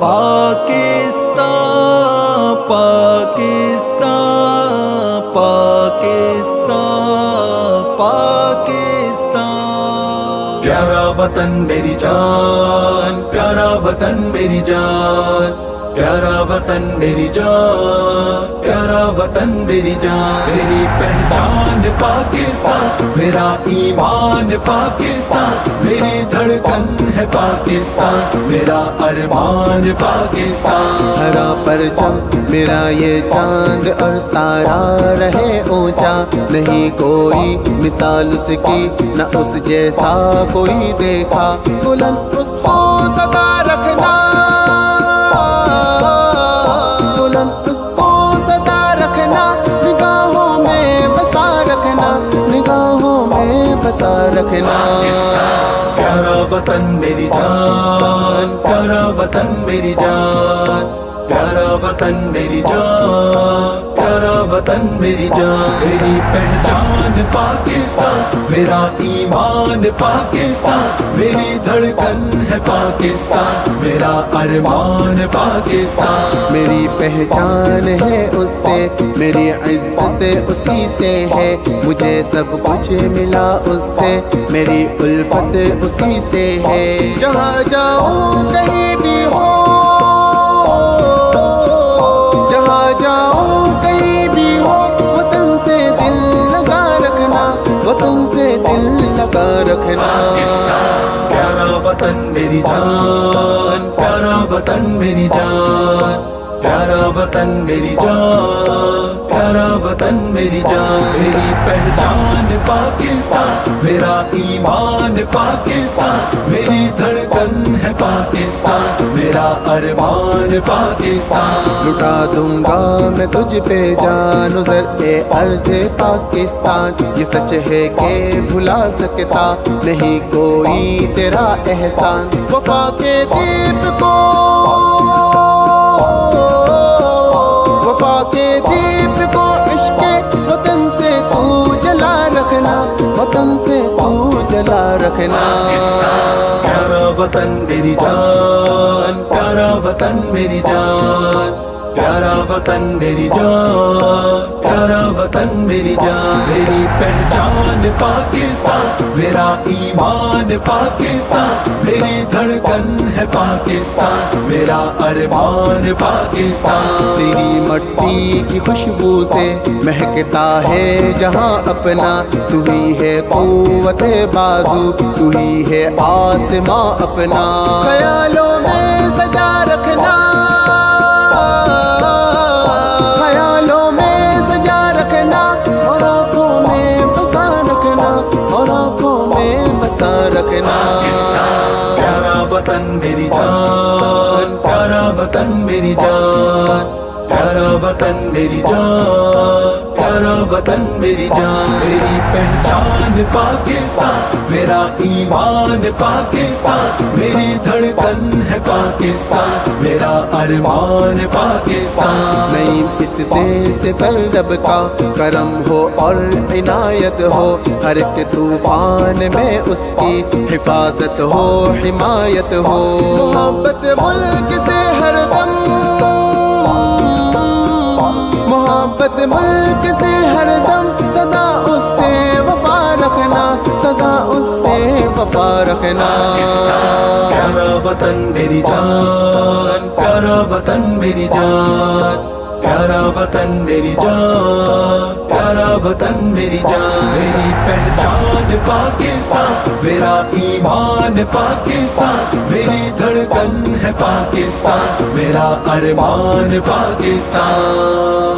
پاکستان پاکستان پاکستان پاکستان، پیارا وطن میری جان، پیارا وطن میری جان، پیارا وطن میری جان، پیارا وطن میری جان، میری پہچان پاکستان، میرا ایمان پاکستان، میری دھڑکن ہے پاکستان، میرا ارمان پاکستان، ہرا پرچم میرا یہ چاند اور تارا رہے اونچا، نہیں کوئی مثال اس کی نہ اس جیسا کوئی دیکھا، بلند اس کو سدا رکھنا، بلند اس کو سدا رکھنا، نگاہوں میں بسا رکھنا، نگاہوں میں بسا رکھنا، پیارا وطن میری جان، پیارا وطن میری جان، پیارا وطن میری جان، پیارا وطن میری جان، میری پہچان پاکستان، میرا ایمان پاکستان، میری دھڑکن ہے پاکستان، میرا ارمان پاکستان، میری پہچان ہے اس سے، میری عزت اسی سے ہے، مجھے سب کچھ ملا اس سے، میری الفت اسی سے ہے، جہاں جاؤں کہیں بھی ہو، جہاں جاؤں کہیں بھی ہو، وطن سے دل لگا رکھنا، وطن سے دل لگا رکھنا، پیارا وطن میری جان، پیارا وطن میری جان، پیارا وطن میری جان، پیارا وطن میری جان، میری پہچان پاکستان، میرا ایمان پاکستان، میری دھڑکن ہے پاکستان، میرا ارمان پاکستان، لٹا دوں گا میں تجھ پہ جان زر اے عرض پاکستان، یہ سچ ہے کہ بھلا سکتا نہیں کوئی تیرا احسان، وفا کے دیپ کو، وفا کے دیپ کو عشق وطن سے تو جلا رکھنا، وطن سے تو جلا رکھنا، پیارا وطن میری جان، پیارا وطن میری جان، پیارا وطن میری جان، پیارا وطن میری جان، میری پہچان پاکستان، میرا ایمان پاکستان، میری دھڑکن ہے پاکستان، میرا ارمان پاکستان، تیری مٹی کی خوشبو سے مہکتا ہے جہاں اپنا، تو ہی ہے قوت بازو، تو ہی ہے آسماں اپنا، خیالوں میں سجا رکھنا، خیالوں میں سجا رکھنا، اور آنکھوں میں بسا رکھنا، اور آنکھوں میں بسا رکھنا، پیارا وطن میری جان، پیارا وطن میری جان، پیارا وطن میری جان، پیارا وطن میری جان، میری پہچان پاکستان، میرا ایمان پاکستان، میری دھڑکن ہے پاکستان، میرا ارمان پاکستان، نہیں اس دیس پر رب کا کرم ہو اور عنایت ہو، ہر ایک طوفان میں اس کی حفاظت ہو، حمایت ہو، محبت ملک سے ہر دم، محبت ملک سے ہر دم، سدا اس سے وفا رکھنا، سدا اس سے وفا رکھنا، پیارا وطن میری جان، پیارا وطن میری جان، پیارا وطن میری جان، پیارا وطن میری جان، میری پہچان پاکستان، میرا ایمان پاکستان، میری دھڑکن ہے پاکستان، میرا ارمان پاکستان۔